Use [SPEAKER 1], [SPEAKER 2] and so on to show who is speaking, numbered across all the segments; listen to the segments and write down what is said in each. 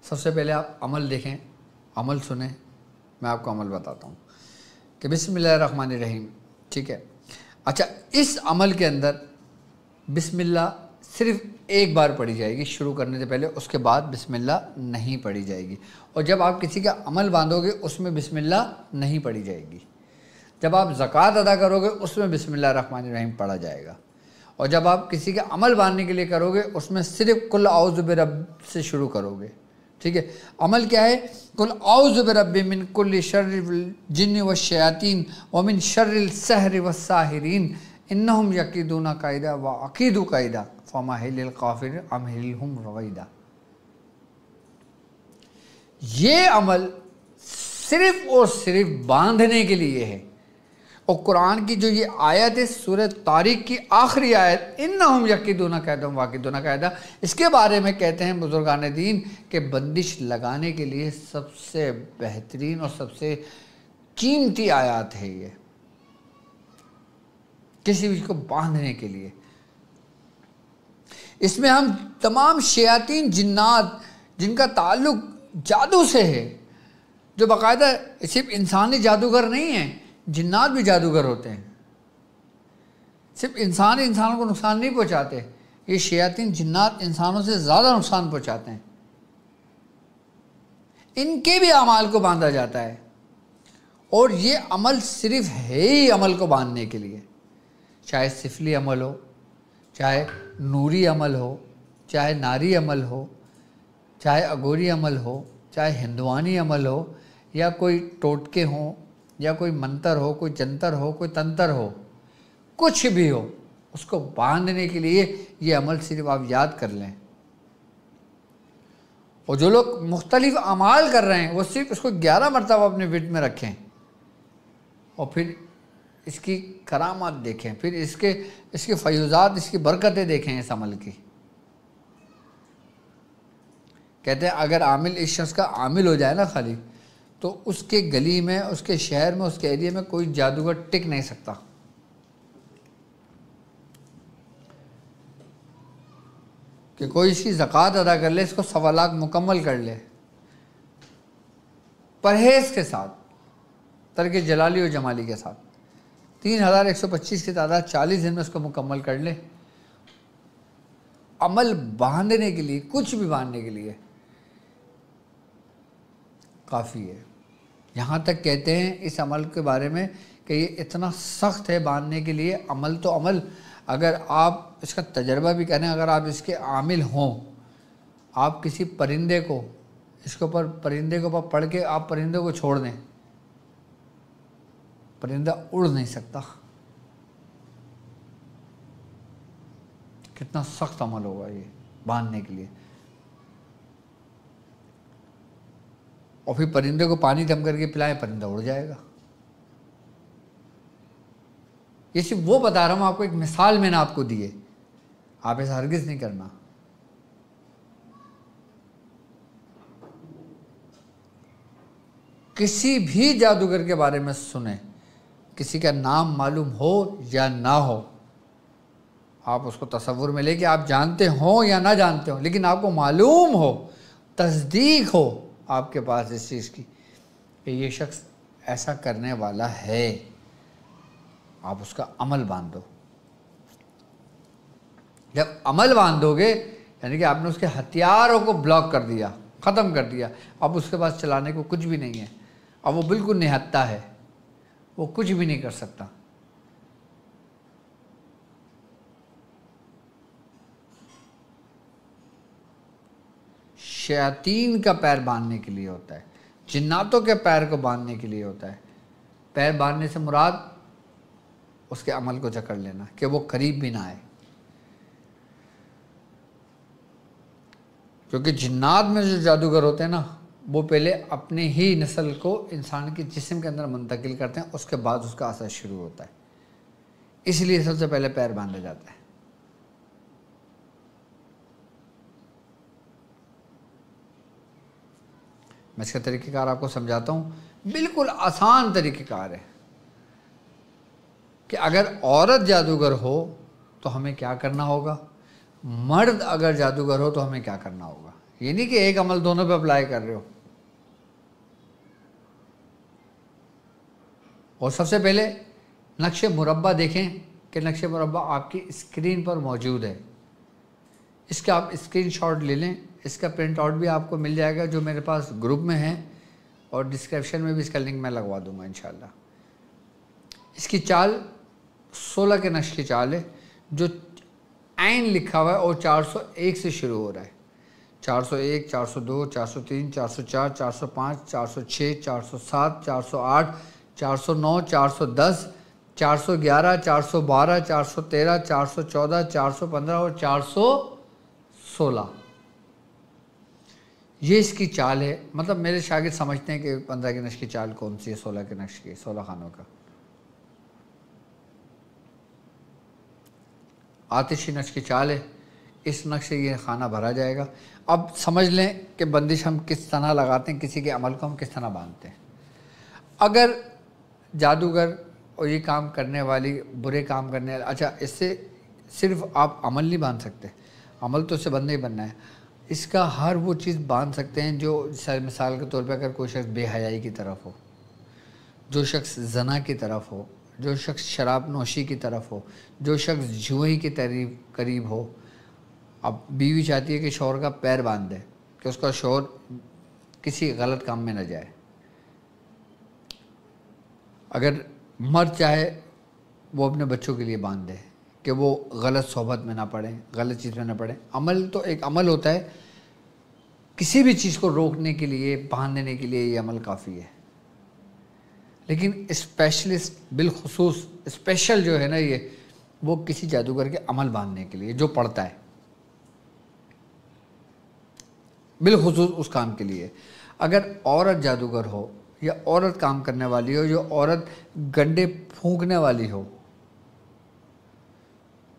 [SPEAKER 1] سب سے پہلے آپ عمل دیکھیں، عمل سنیں، میں آپ کو عمل بتاتا ہوں کہ بسم اللہ الرحمن الرحیم، ٹھیک ہے؟ اچھا، اس عمل کے اندر بسم اللہ صرف ایک بار پڑھی جائے گی شروع کرنے سے پہلے، اس کے بعد بسم اللہ نہیں پڑھی جائے گی۔ اور جب آپ کسی کا عمل باندھو گے اس میں بسم اللہ نہیں پڑھی جائے گی۔ جب آپ زکوٰۃ ادا کرو گے اس میں بسم اللہ الرحمن الرحیم پڑھا جائے گا۔ اور جب آپ کسی کا عمل باندھنے کے لیے کرو گے اس میں صرف قل اعوذ برب سے شروع کرو گے، ٹھیک ہے؟ عمل کیا ہے؟ قل اعوذ برب من کل شر الجن والشیاطین ومن شر السحر والساحرین انہم یکیدون کیدا واکید کیدا فمہل الکافرین امہلہم رویدا۔ یہ عمل صرف اور صرف باندھنے کے لیے ہے۔ اور قرآن کی جو یہ آیت ہے سورہ طارق کی آخری آیت، انہم یکیدون کیدا واکیدون کیدا، اس کے بارے میں کہتے ہیں بزرگان دین کہ بندش لگانے کے لیے سب سے بہترین اور سب سے قیمتی آیات ہے یہ، کسی بھی کو باندھنے کے لیے۔ اس میں ہم تمام شیاطین جنات جن کا تعلق جادو سے ہے، جو باقاعدہ صرف انسانی جادوگر نہیں ہیں، جنات بھی جادوگر ہوتے ہیں، صرف انسانوں کو نقصان نہیں پہنچاتے، یہ شیاطین جنات انسانوں سے زیادہ نقصان پہنچاتے ہیں، ان کے بھی اعمال کو باندھا جاتا ہے۔ اور یہ عمل صرف ہے ہی عمل کو باندھنے کے لیے، چاہے سفلی عمل ہو، چاہے نوری عمل ہو، چاہے ناری عمل ہو، چاہے اگوری عمل ہو، چاہے ہندوانی عمل ہو، یا کوئی ٹوٹکے ہوں، یا کوئی منتر ہو، کوئی جنتر ہو، کوئی تنتر ہو، کچھ بھی ہو، اس کو باندھنے کے لیے یہ عمل صرف آپ یاد کر لیں۔ اور جو لوگ مختلف اعمال کر رہے ہیں وہ صرف اس کو 11 مرتبہ اپنے ورد میں رکھیں، اور پھر اس کی کرامات دیکھیں، پھر اس کے فیوزات، اس کی برکتیں دیکھیں اس عمل کی۔ کہتے ہیں اگر عامل اس شخص کا عامل ہو جائے نا خالی، تو اس کے گلی میں، اس کے شہر میں، اس کے ایریے میں کوئی جادوگر ٹک نہیں سکتا۔ کہ کوئی اس کی زکوٰۃ ادا کر لے، اس کو 1.25 لاکھ مکمل کر لے پرہیز کے ساتھ، ترک جلالی و جمالی کے ساتھ، 3125 کی تعداد 40 دن میں اس کو مکمل کر لے، عمل باندھنے کے لیے، کچھ بھی باندھنے کے لیے کافی ہے۔ یہاں تک کہتے ہیں اس عمل کے بارے میں کہ یہ اتنا سخت ہے باندھنے کے لیے، عمل تو عمل، اگر آپ اس کا تجربہ بھی کریں، اگر آپ اس کے عامل ہوں، آپ کسی پرندے کو اس کے اوپر پڑھ کے آپ پرندے کو چھوڑ دیں، پرندہ اڑ نہیں سکتا۔ کتنا سخت عمل ہوگا یہ باندھنے کے لیے۔ اور پھر پرندے کو پانی دم کر کے پلائیں، پرندہ اڑ جائے گا۔ یہ صرف وہ بتا رہا ہوں آپ کو، ایک مثال میں نے آپ کو دی ہے، آپ ایسا ہرگز نہیں کرنا۔ کسی بھی جادوگر کے بارے میں سنیں، کسی کا نام معلوم ہو یا نہ ہو، آپ اس کو تصور میں لے کے آپ جانتے ہوں یا نہ جانتے ہوں، لیکن آپ کو معلوم ہو، تصدیق ہو آپ کے پاس اس چیز کی کہ یہ شخص ایسا کرنے والا ہے، آپ اس کا عمل باندھو۔ جب عمل باندھو گے یعنی کہ آپ نے اس کے ہتھیاروں کو بلاک کر دیا، ختم کر دیا، اب اس کے پاس چلانے کو کچھ بھی نہیں ہے، اب وہ بالکل نہتہ ہے، وہ کچھ بھی نہیں کر سکتا۔ شیاطین کا پیر باندھنے کے لیے ہوتا ہے، جناتوں کے پیر کو باندھنے کے لیے ہوتا ہے۔ پیر باندھنے سے مراد اس کے عمل کو جکڑ لینا کہ وہ قریب بھی نہ آئے، کیونکہ جنات میں جو جادوگر ہوتے ہیں نا، وہ پہلے اپنے ہی نسل کو انسان کے جسم کے اندر منتقل کرتے ہیں، اس کے بعد اس کا اثر شروع ہوتا ہے، اس لیے سب سے پہلے پیر باندھا جاتا ہے۔ میں اس کا طریقہ کار آپ کو سمجھاتا ہوں، بالکل آسان طریقہ کار ہے کہ اگر عورت جادوگر ہو تو ہمیں کیا کرنا ہوگا، مرد اگر جادوگر ہو تو ہمیں کیا کرنا ہوگا، یہ نہیں کہ ایک عمل دونوں پہ اپلائی کر رہے ہو. اور سب سے پہلے نقش مربع دیکھیں کہ نقش مربع آپ کی اسکرین پر موجود ہے. اس کا آپ اسکرین شاٹ لے لیں. اس کا پرنٹ آؤٹ بھی آپ کو مل جائے گا جو میرے پاس گروپ میں ہے, اور ڈسکرپشن میں بھی اس کا لنک میں لگوا دوں گا انشاءاللہ. اس کی چال 16 کے نقش کی چال ہے جو عین لکھا ہوا ہے اور 401 سے شروع ہو رہا ہے. 401, 402, 403, 404, 405, 406, 407, 408, 409, 410, 411, 412, 413, 414, 415 اور 416. یہ اس کی چال ہے. مطلب میرے شاگرد سمجھتے ہیں کہ 15 کے نقش کی چال کون سی ہے, 16 کے نقش کی, 16 خانوں کا. آتشی نقش کی چال ہے. اس نقش سے یہ خانہ بھرا جائے گا. اب سمجھ لیں کہ بندش ہم کس طرح لگاتے ہیں, کسی کے عمل کو ہم کس طرح باندھتے ہیں. اگر جادوگر اور یہ کام کرنے والی, برے کام کرنے والی, اچھا اس سے صرف آپ عمل نہیں باندھ سکتے, عمل تو اس سے بندہ ہی بننا ہے. اس کا ہر وہ چیز باندھ سکتے ہیں جو مثال کے طور پہ اگر کوئی شخص بے حیائی کی طرف ہو, جو شخص زنا کی طرف ہو, جو شخص شراب نوشی کی طرف ہو, جو شخص جوئی کے قریب ہو. اب بیوی چاہتی ہے کہ شوہر کا پیر باندھ دے کہ اس کا شوہر کسی غلط کام میں نہ جائے. اگر مرد چاہے وہ اپنے بچوں کے لیے باندھ دے کہ وہ غلط صحبت میں نہ پڑیں, غلط چیز میں نہ پڑیں. عمل تو ایک عمل ہوتا ہے, کسی بھی چیز کو روکنے کے لیے, باندھنے کے لیے یہ عمل کافی ہے. لیکن اسپیشلسٹ, بالخصوص اسپیشل جو ہے نا یہ, وہ کسی جادوگر کے عمل باندھنے کے لیے جو پڑھتا ہے, بالخصوص اس کام کے لیے. اگر عورت جادوگر ہو یا عورت کام کرنے والی ہو, جو عورت گنڈے پھونکنے والی ہو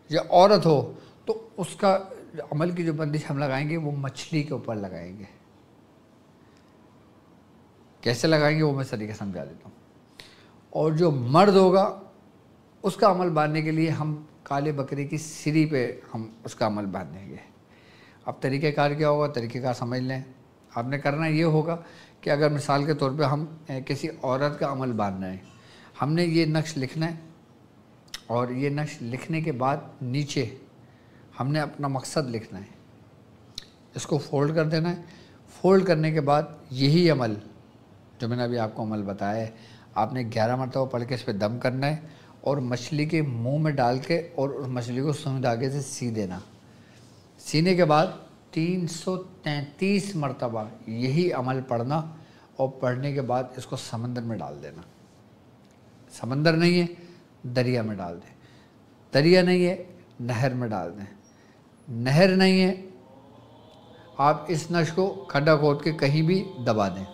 [SPEAKER 1] یا عورت ہو, تو اس کا عمل کی جو بندش ہم لگائیں گے وہ مچھلی کے اوپر لگائیں گے. کیسے لگائیں گے وہ میں طریقہ سمجھا دیتا ہوں. اور جو مرد ہوگا اس کا عمل باندھنے کے لیے ہم کالے بکرے کی سری پہ ہم اس کا عمل باندھیں گے. اب طریقہ کار کیا ہوگا, طریقہ کار سمجھ لیں. آپ نے کرنا یہ ہوگا کہ اگر مثال کے طور پہ ہم کسی عورت کا عمل باندھنا ہے, ہم نے یہ نقش لکھنا ہے, اور یہ نقش لکھنے کے بعد نیچے ہم نے اپنا مقصد لکھنا ہے. اس کو فولڈ کر دینا ہے. فولڈ کرنے کے بعد یہی عمل جو میں نے ابھی آپ کو عمل بتایا ہے, آپ نے 11 مرتبہ پڑھ کے اس پہ دم کرنا ہے اور مچھلی کے منہ میں ڈال کے اور اس مچھلی کو سوئی دھاگے سے سی دینا. سینے کے بعد 333 مرتبہ یہی عمل پڑھنا, اور پڑھنے کے بعد اس کو سمندر میں ڈال دینا. سمندر نہیں ہے دریا میں ڈال دیں, دریا نہیں ہے نہر میں ڈال دیں, نہر نہیں ہے آپ اس نقش کو کھڈا کھود کے کہیں بھی دبا دیں.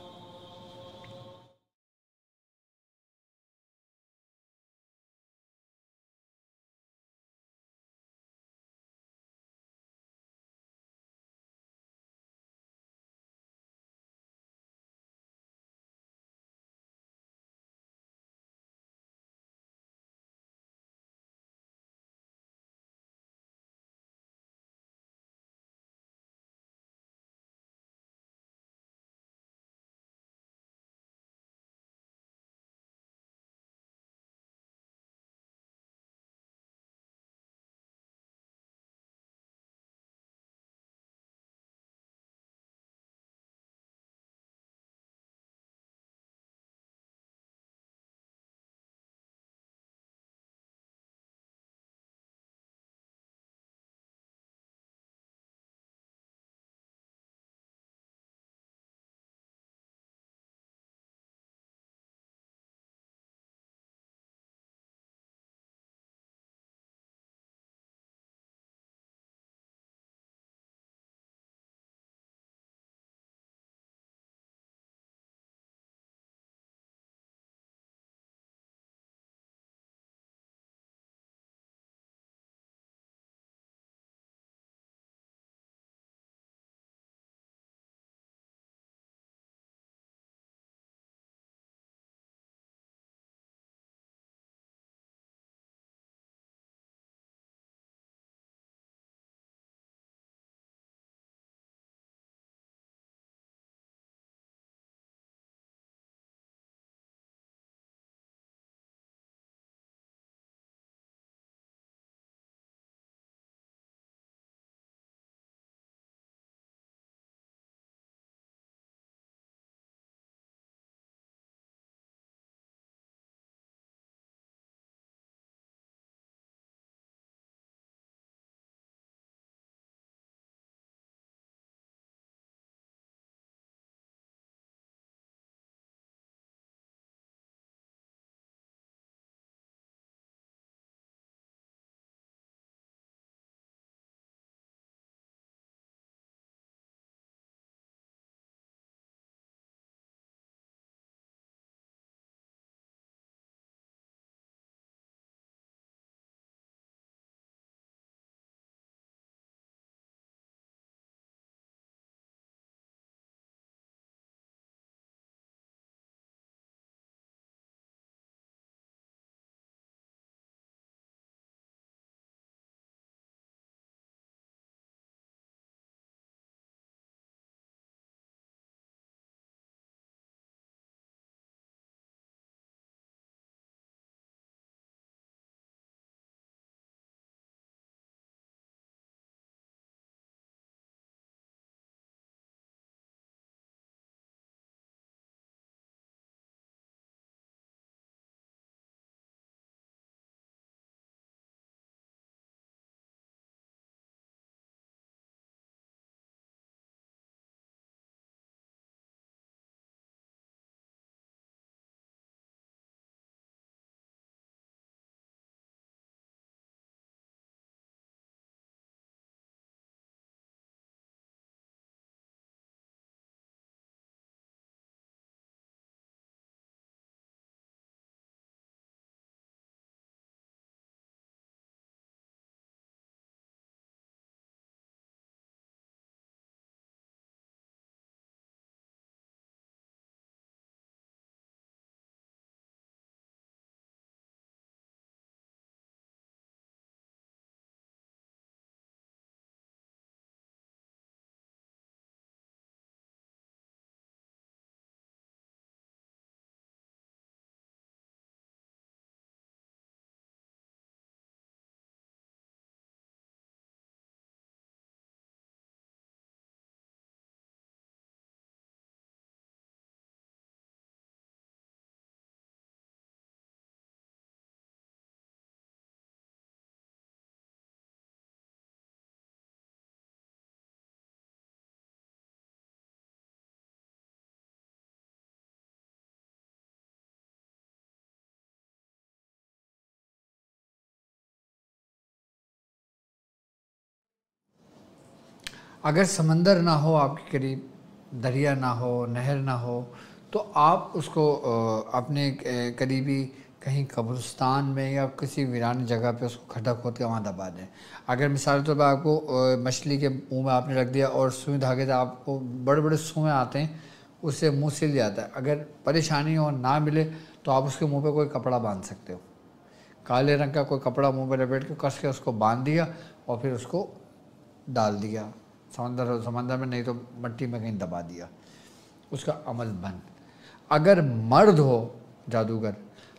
[SPEAKER 1] اگر سمندر نہ ہو آپ کے قریب، دریا نہ ہو، نہر نہ ہو، تو آپ اس کو اپنے قریبی کہیں قبرستان میں یا کسی ویران جگہ پہ اس کو کھڈا کھود کے وہاں دبا دیں۔ اگر مثال کے طور پہ آپ کو مچھلی کے منہ میں آپ نے رکھ دیا اور سوئی دھاگے سے آپ کو بڑے بڑے سوئیں آتے ہیں، اس سے منہ سل جاتا ہے، اگر پریشانی ہو نہ ملے تو آپ اس کے منہ پہ کوئی کپڑا باندھ سکتے ہو، کالے رنگ کا کوئی کپڑا منہ پہ لپیٹ کے کس کے اس کو باندھ دیا اور پھر اس کو ڈال دیا سمندر میں، نہیں تو مٹی میں کہیں دبا دیا، اس کا عمل بند۔ اگر مرد ہو جادوگر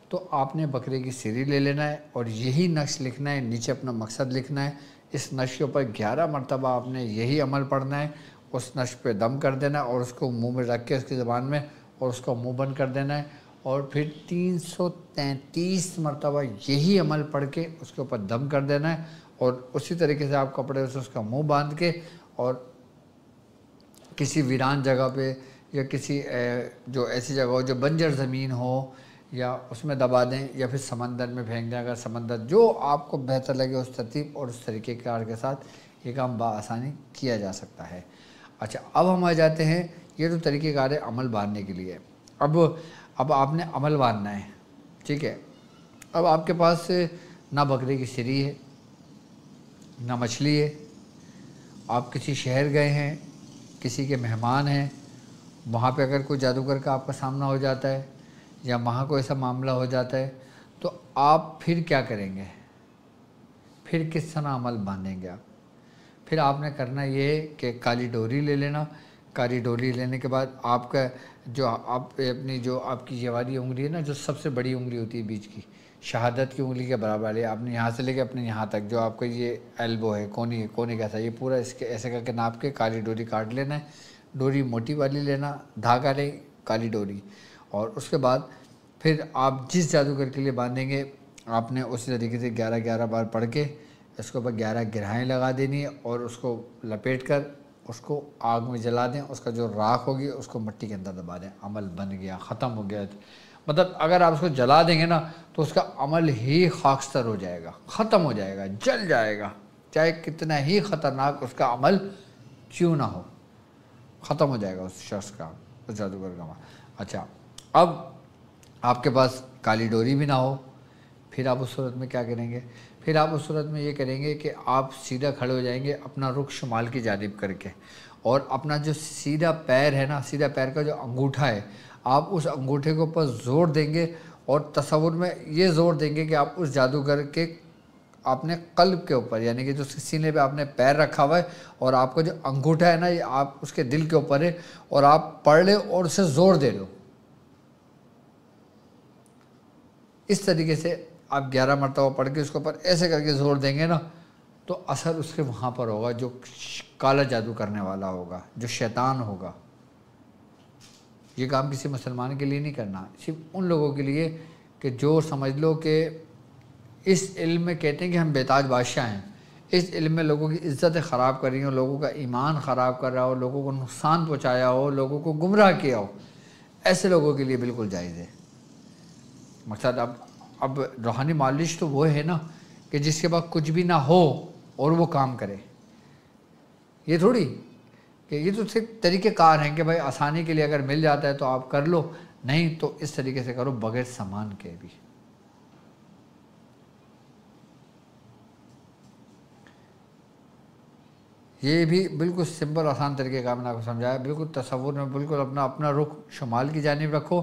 [SPEAKER 1] تو آپ نے بکرے کی سری لے لینا ہے اور یہی نقش لکھنا ہے، نیچے اپنا مقصد لکھنا ہے، اس نقش کے اوپر 11 مرتبہ آپ نے یہی عمل پڑھنا ہے، اس نقش پہ دم کر دینا ہے اور اس کو منہ میں رکھ کے اس کی زبان میں اور اس کو منہ بند کر دینا ہے، اور پھر 333 مرتبہ یہی عمل پڑھ کے اس کے اوپر دم کر دینا ہے، اور اسی طریقے سے آپ کپڑے سے اس کا منہ باندھ کے اور کسی ویران جگہ پہ یا کسی جو ایسی جگہ ہو جو بنجر زمین ہو یا اس میں دبا دیں یا پھر سمندر میں پھینک دیں، اگر سمندر جو آپ کو بہتر لگے اس ترتیب اور اس طریقے کار کے ساتھ یہ کام بآسانی کیا جا سکتا ہے۔ اچھا، اب ہم آ جاتے ہیں، یہ تو طریقہ کار ہے عمل باندھنے کے لیے۔ اب آپ نے عمل باندھنا ہے، ٹھیک ہے۔ اب آپ کے پاس نہ بکرے کی سری ہے، نہ مچھلی ہے، آپ کسی شہر گئے ہیں، کسی کے مہمان ہیں، وہاں پہ اگر کوئی جادوگر کا آپ کا سامنا ہو جاتا ہے یا وہاں کوئی ایسا معاملہ ہو جاتا ہے تو آپ پھر کیا کریں گے؟ پھر کس طرح عمل باندھیں گے آپ؟ پھر آپ نے کرنا یہ کہ کالی ڈوری لے لینا، کالی ڈوری لینے کے بعد آپ کا جو آپ اپنی جو آپ کی یہ والی انگلی ہے نا، جو سب سے بڑی انگلی ہوتی ہے بیچ کی، شہادت کی انگلی کے برابر ہے، آپ نے یہاں سے لے کے اپنے یہاں تک جو آپ کا یہ ایلبو ہے، کونے کیسا، یہ پورا اس کے ایسے کر کے ناپ کے کالی ڈوری کاٹ لینا ہے، ڈوری موٹی والی لینا، دھاگا لے، کالی ڈوری، اور اس کے بعد پھر آپ جس جادوگر کے لیے باندھیں گے آپ نے اسی طریقے سے 11 بار پڑھ کے اس کے اوپر 11 گرہیں لگا دینی ہے اور اس کو لپیٹ کر اس کو آگ میں جلا دیں، اس کا جو راکھ ہوگی اس کو مٹی کے اندر دبا دیں، عمل بن گیا، ختم ہو گیا۔ مطلب اگر آپ اس کو جلا دیں گے نا تو اس کا عمل ہی خاکستر ہو جائے گا، ختم ہو جائے گا، جل جائے گا، چاہے کتنا ہی خطرناک اس کا عمل کیوں نہ ہو، ختم ہو جائے گا اس شخص کا، اس جادوگر کا عمل۔ اچھا، اب آپ کے پاس کالی ڈوری بھی نہ ہو، پھر آپ اس صورت میں کیا کریں گے؟ پھر آپ اس صورت میں یہ کریں گے کہ آپ سیدھا کھڑے ہو جائیں گے اپنا رخ شمال کی جانب کر کے، اور اپنا جو سیدھا پیر ہے نا، سیدھا پیر کا جو انگوٹھا ہے، آپ اس انگوٹھے کے اوپر زور دیں گے اور تصور میں یہ زور دیں گے کہ آپ اس جادوگر کے آپ نے قلب کے اوپر، یعنی کہ جو سینے پہ آپ نے پیر رکھا ہوا ہے اور آپ کا جو انگوٹھا ہے نا یہ آپ اس کے دل کے اوپر ہے، اور آپ پڑھ لیں اور اسے زور دے لو۔ اس طریقے سے آپ 11 مرتبہ پڑھ کے اس کے اوپر ایسے کر کے زور دیں گے نا تو اثر اس کے وہاں پر ہوگا جو کالا جادو کرنے والا ہوگا، جو شیطان ہوگا۔ یہ کام کسی مسلمان کے لیے نہیں کرنا، صرف ان لوگوں کے لیے کہ جو سمجھ لو کہ اس علم میں کہتے ہیں کہ ہم بیتاج بادشاہ ہیں، اس علم میں لوگوں کی عزتیں خراب کر رہی ہوں، لوگوں کا ایمان خراب کر رہا ہو، لوگوں کو نقصان پہنچایا ہو، لوگوں کو گمراہ کیا ہو، ایسے لوگوں کے لیے بالکل جائز ہے۔ مقصد اب روحانی مالش تو وہ ہے نا کہ جس کے بعد کچھ بھی نہ ہو اور وہ کام کرے، یہ تھوڑی کہ یہ تو صرف طریقہ کار ہیں کہ بھائی آسانی کے لیے اگر مل جاتا ہے تو آپ کر لو، نہیں تو اس طریقے سے کرو بغیر سامان کے بھی۔ یہ بھی بالکل سمپل آسان طریقے کا میں نے آپ کو سمجھایا، بالکل تصور میں بالکل اپنا رخ شمال کی جانب رکھو،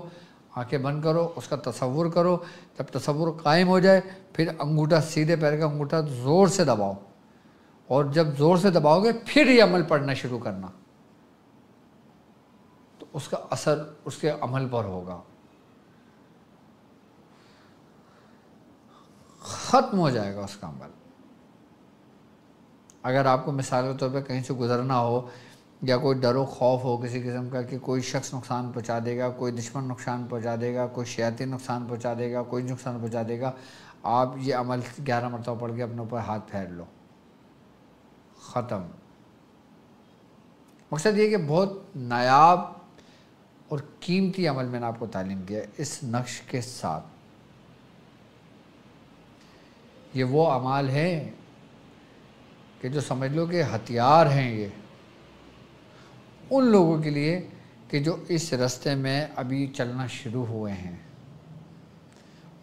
[SPEAKER 1] آنکھیں بند کرو، اس کا تصور کرو، جب تصور قائم ہو جائے پھر انگوٹھا، سیدھے پیر کا انگوٹھا زور سے دباؤ، اور جب زور سے دباؤ گے پھر یہ عمل پڑھنا شروع کرنا، تو اس کا اثر اس کے عمل پر ہوگا، ختم ہو جائے گا اس کا عمل۔ اگر آپ کو مثال کے طور پہ کہیں سے گزرنا ہو یا کوئی ڈر و خوف ہو کسی قسم کا کہ کوئی شخص نقصان پہنچا دے گا، کوئی دشمن نقصان پہنچا دے گا، کوئی شیاطین نقصان پہنچا دے گا، کوئی نقصان پہنچا دے گا، آپ یہ عمل 11 مرتبہ پڑھ کے اپنے اوپر ہاتھ پھیر لو، ختم۔ مقصد یہ کہ بہت نایاب اور قیمتی عمل میں نے آپ کو تعلیم کیا ہے اس نقش کے ساتھ۔ یہ وہ اعمال ہیں کہ جو سمجھ لو کہ ہتھیار ہیں، ان لوگوں کے لیے کہ جو اس راستے میں ابھی چلنا شروع ہوئے ہیں،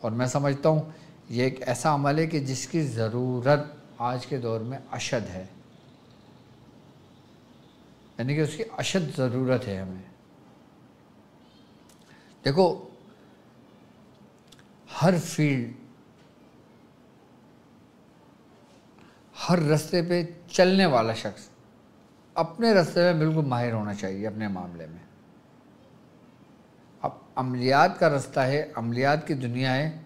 [SPEAKER 1] اور میں سمجھتا ہوں یہ ایک ایسا عمل ہے کہ جس کی ضرورت آج کے دور میں اشد ہے، یعنی کہ اس کی اشد ضرورت ہے ہمیں۔ دیکھو ہر فیلڈ، ہر راستے پہ چلنے والا شخص اپنے راستے میں بالکل ماہر ہونا چاہیے اپنے معاملے میں۔ اب عملیات کا راستہ ہے، عملیات کی دنیا ہے،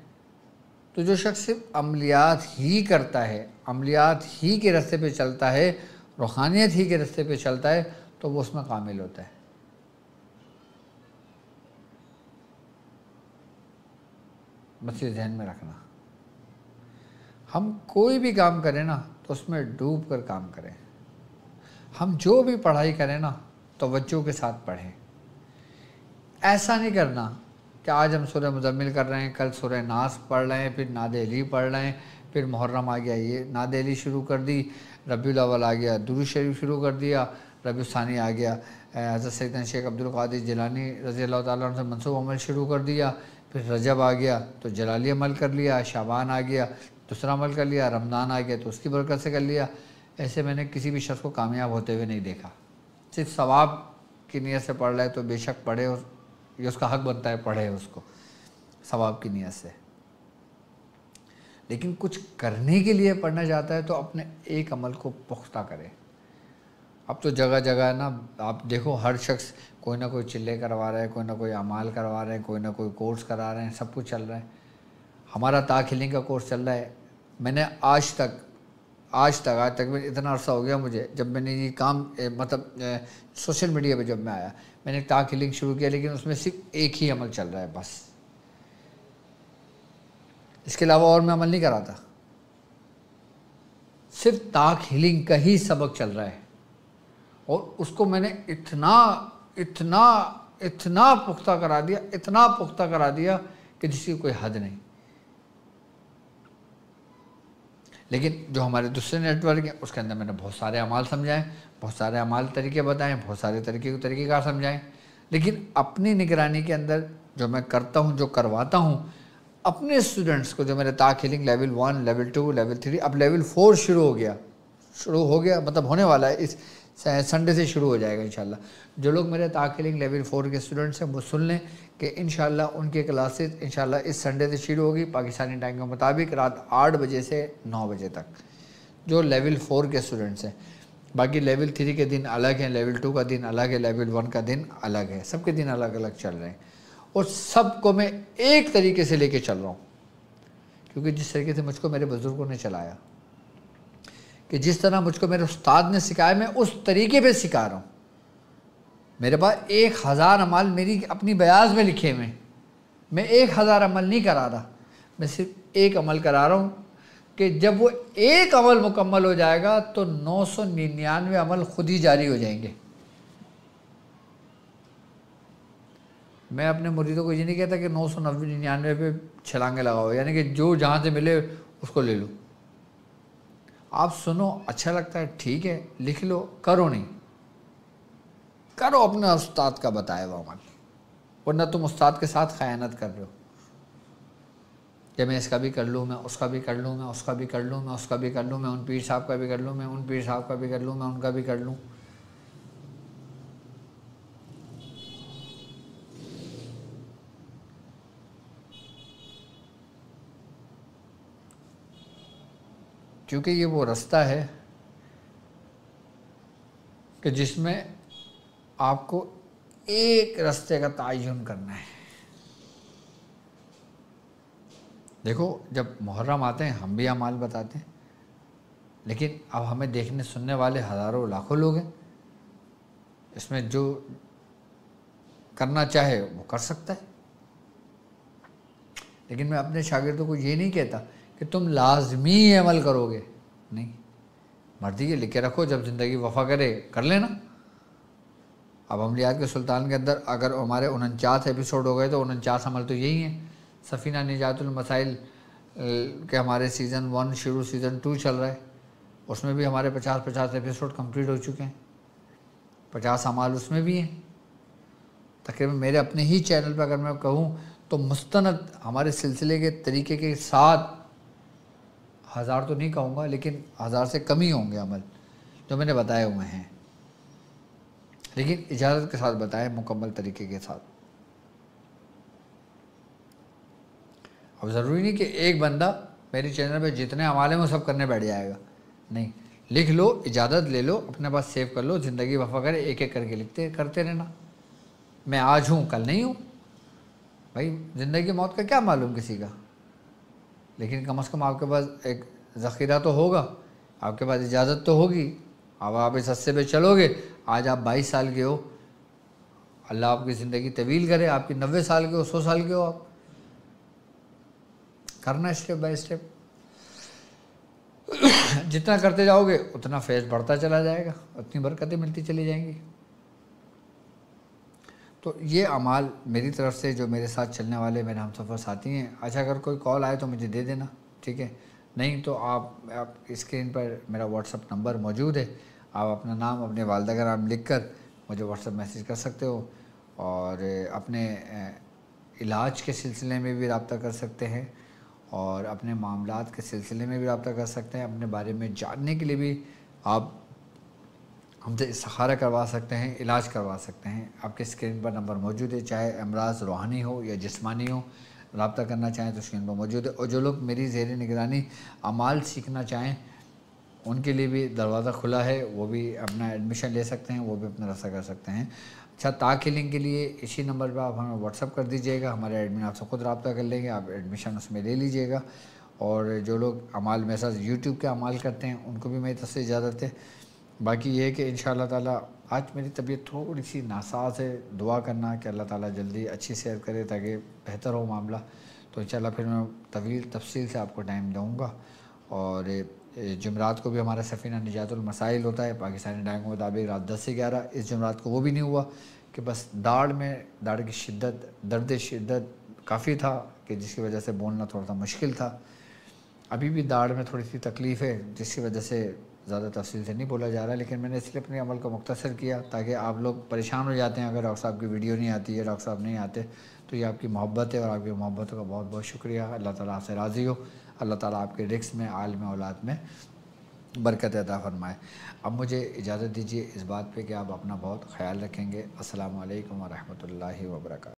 [SPEAKER 1] تو جو شخص صرف عملیات ہی کرتا ہے، عملیات ہی کے راستے پہ چلتا ہے، روحانیت ہی کے راستے پہ چلتا ہے، تو وہ اس میں کامل ہوتا ہے۔ بس یہ ذہن میں رکھنا، ہم کوئی بھی کام کریں نا تو اس میں ڈوب کر کام کریں۔ ہم جو بھی پڑھائی کریں نا توجہ کے ساتھ پڑھیں۔ ایسا نہیں کرنا کہ آج ہم سورہ مزمل کر رہے ہیں، کل سورہ ناس پڑھ رہے ہیں، پھر نادیلی پڑھ رہے ہیں، پھر محرم آ گیا یہ نادیلی شروع کر دی، ربیع الاول آ گیا درود شریف شروع کر دیا، ربیع الثانی آ گیا حضرت سیدنا شیخ عبد القادر جیلانی رضی اللہ تعالیٰ عنہ سے منسوب عمل شروع کر دیا، پھر رجب آ گیا تو جلالی عمل کر لیا، شعبان آ گیا دوسرا عمل کر لیا، رمضان آ گیا تو اس کی برکت سے کر لیا۔ ایسے میں نے کسی بھی شخص کو کامیاب ہوتے ہوئے نہیں دیکھا۔ صرف ثواب کی نیت سے پڑھ رہا ہے تو بے شک پڑھے، اور یہ اس کا حق بنتا ہے پڑھے اس کو ثواب کی نیت سے، لیکن کچھ کرنے کے لیے پڑھنا چاہتا ہے تو اپنے ایک عمل کو پختہ کرے۔ اب تو جگہ جگہ ہے نا، آپ دیکھو ہر شخص کوئی نہ کوئی چلے کروا رہا ہے، کوئی نہ کوئی اعمال کروا رہے ہیں، کوئی نہ کوئی کورس کرا رہے ہیں، سب کچھ چل رہا ہے۔ ہمارا طاق ہیلنگ کا کورس چل رہا ہے۔ میں نے آج تک اتنا عرصہ ہو گیا مجھے، جب میں نے یہ کام مطلب سوشل میڈیا پہ جب میں آیا میں نے طاق ہیلنگ شروع کیا، لیکن اس میں صرف ایک ہی عمل چل رہا ہے بس، اس کے علاوہ اور میں عمل نہیں کراتا۔ صرف طاق ہیلنگ کا ہی سبق چل رہا ہے، اور اس کو میں نے اتنا پختہ کرا دیا کہ جس کی کوئی حد نہیں۔ لیکن جو ہمارے دوسرے نیٹ ورک ہیں اس کے اندر میں نے بہت سارے اعمال سمجھائے، بہت سارے اعمال طریقے بتائیں، بہت سارے طریقے کار سمجھائیں، لیکن اپنی نگرانی کے اندر جو میں کرتا ہوں، جو کرواتا ہوں اپنے اسٹوڈنٹس کو، جو میرے طاق ہیلنگ لیول 1 لیول 2 لیول 3 اب لیول 4 شروع ہو گیا مطلب ہونے والا ہے، اس سنڈے سے شروع ہو جائے گا انشاءاللہ۔ جو لوگ میرے طاق ہیلنگ لیول 4 کے اسٹوڈنٹس ہیں وہ سن لیں کہ انشاءاللہ ان کے کلاسز انشاءاللہ اس سنڈے سے شروع ہوگی پاکستانی ٹائم کے مطابق رات 8 بجے سے 9 بجے تک، جو لیول 4 کے اسٹوڈنٹس ہیں۔ باقی لیول 3 کے دن الگ ہیں، لیول 2 کا دن الگ ہے، لیول 1 کا دن الگ ہے، سب کے دن الگ الگ چل رہے ہیں، اور سب کو میں ایک طریقے سے لے کے چل رہا ہوں، کیونکہ جس طریقے سے مجھ کو میرے بزرگوں نے چلایا، کہ جس طرح مجھ کو میرے استاد نے سکھایا میں اس طریقے پہ سکھا رہا ہوں۔ میرے پاس 1000 عمل میری اپنی بیاض میں لکھے ہوئے، میں 1000 عمل نہیں کرا رہا، میں صرف ایک عمل کرا رہا ہوں کہ جب وہ ایک عمل مکمل ہو جائے گا تو 999 عمل خود ہی جاری ہو جائیں گے۔ میں اپنے مریدوں کو یہ نہیں کہتا کہ 999 پہ چھلانگے لگاؤ، یعنی کہ جو جہاں سے ملے اس کو لے لو۔ آپ سنو اچھا لگتا ہے ٹھیک ہے لکھ لو، کرو نہیں، کرو اپنے استاد کا بتایا ہوا عمل، ورنہ تم استاد کے ساتھ خیانت کر رہے ہو کہ میں اس کا بھی کر لوں، میں اس کا بھی کر لوں، میں اس کا بھی کر لوں، میں اس کا بھی کر لوں، میں ان پیر صاحب کا بھی کر لوں، میں ان پیر صاحب کا بھی کر لوں، میں ان کا بھی کر لوں۔ کیونکہ یہ وہ راستہ ہے کہ جس میں آپ کو ایک راستے کا تعین کرنا ہے۔ دیکھو جب محرم آتے ہیں ہم بھی اعمال بتاتے ہیں، لیکن اب ہمیں دیکھنے سننے والے ہزاروں لاکھوں لوگ ہیں، اس میں جو کرنا چاہے وہ کر سکتا ہے۔ لیکن میں اپنے شاگردوں کو یہ نہیں کہتا کہ تم لازمی عمل کرو گے، نہیں، مرضی یہ لکھ کے رکھو، جب زندگی وفا کرے کر لینا۔ اب عملیات کے سلطان کے اندر اگر ہمارے 49 ایپیسوڈ ہو گئے تو 49 عمل تو یہی ہیں۔ سفینہ نجات المسائل کے ہمارے سیزن 1 شروع، سیزن 2 چل رہا ہے، اس میں بھی ہمارے 50 ایپیسوڈ کمپلیٹ ہو چکے ہیں۔ 50 اعمال اس میں بھی ہیں تقریباً. میرے اپنے ہی چینل پہ اگر میں کہوں تو مستند ہمارے سلسلے کے طریقے کے ساتھ 1000 تو نہیں کہوں گا لیکن 1000 سے کم ہی ہوں گے عمل جو میں نے بتائے ہوئے ہیں، لیکن اجازت کے ساتھ بتائے، مکمل طریقے کے ساتھ. اب ضروری نہیں کہ ایک بندہ میری چینل پہ جتنے عمال ہیں وہ سب کرنے بیٹھ جائے گا، نہیں، لکھ لو، اجازت لے لو، اپنے پاس سیو کر لو، زندگی وفا کرے، ایک ایک کر کے لکھتے کرتے رہنا. میں آج ہوں کل نہیں ہوں بھائی، زندگی موت کا کیا معلوم کسی کا، لیکن کم از کم آپ کے پاس ایک ذخیرہ تو ہوگا، آپ کے پاس اجازت تو ہوگی. اب آپ اس رستے پہ چلو گے، آج آپ 22 سال کے ہو، اللہ آپ کی زندگی طویل کرے، آپ کی 90 سال کے ہو، 100 سال کے ہو، آپ کرنا اسٹیپ بائی اسٹیپ. جتنا کرتے جاؤ گے اتنا فیض بڑھتا چلا جائے گا، اتنی برکتیں ملتی چلی جائیں گی. تو یہ اعمال میری طرف سے جو میرے ساتھ چلنے والے میرے ہم سفر ساتھی ہیں. اچھا اگر کوئی کال آئے تو مجھے دے دینا، ٹھیک ہے، نہیں تو آپ اسکرین پر میرا واٹس اپ نمبر موجود ہے، آپ اپنا نام، اپنے والدہ کا نام لکھ کر مجھے واٹس اپ میسیج کر سکتے ہو، اور اپنے علاج کے سلسلے میں بھی رابطہ کر سکتے ہیں، اور اپنے معاملات کے سلسلے میں بھی رابطہ کر سکتے ہیں، اپنے بارے میں جاننے کے لیے بھی آپ ہم سے استخارہ کروا سکتے ہیں، علاج کروا سکتے ہیں. آپ کے اسکرین پر نمبر موجود ہے، چاہے امراض روحانی ہو یا جسمانی ہو، رابطہ کرنا چاہیں تو اسکرین پر موجود ہے. اور جو لوگ میری زیر نگرانی اعمال سیکھنا چاہیں ان کے لیے بھی دروازہ کھلا ہے، وہ بھی اپنا ایڈمیشن لے سکتے ہیں، وہ بھی اپنا رابطہ کر سکتے ہیں. اچھا، تاکہ لنک کے لیے اسی نمبر پہ آپ ہمیں واٹس اپ کر دیجیے گا، ہمارے ایڈمن آپ سے خود رابطہ کر لیں گے، آپ ایڈمیشن اس میں لے لیجیے گا. اور جو لوگ اعمال میرے ساتھ یوٹیوب کے اعمال کرتے ہیں ان کو بھی میری طرف سے اجازت ہے. باقی یہ ہے کہ انشاءاللہ تعالیٰ آج میری طبیعت تھوڑی سی ناساز ہے، دعا کرنا کہ اللہ تعالیٰ جلدی اچھی صحت کرے تاکہ بہتر ہو معاملہ. تو انشاءاللہ پھر میں طویل تفصیل سے آپ کو ٹائم دوں گا. اور جمعرات کو بھی ہمارا سفینہ نجات المسائل ہوتا ہے پاکستانی ٹائم کے مطابق رات 10 سے 11. اس جمعرات کو وہ بھی نہیں ہوا کہ بس داڑھ کی شدت، درد شدت کافی تھا کہ جس کی وجہ سے بولنا تھوڑا سا مشکل تھا. ابھی بھی داڑھ میں تھوڑی سی تکلیف ہے جس کی وجہ سے زیادہ تفصیل سے نہیں بولا جا رہا، لیکن میں نے اس لیے اپنے عمل کو مختصر کیا تاکہ آپ لوگ پریشان ہو جاتے ہیں اگر ڈاکٹر صاحب کی ویڈیو نہیں آتی ہے، ڈاکٹر صاحب نہیں آتے. تو یہ آپ کی محبت ہے اور آپ کی محبتوں کا بہت بہت شکریہ. اللہ تعالیٰ آپ سے راضی ہو، اللہ تعالیٰ آپ کے رزق میں، عالم اولاد میں برکت عطا فرمائے. اب مجھے اجازت دیجیے اس بات پہ کہ آپ اپنا بہت خیال رکھیں گے. السلام علیکم ورحمۃ اللہ وبرکاتہ.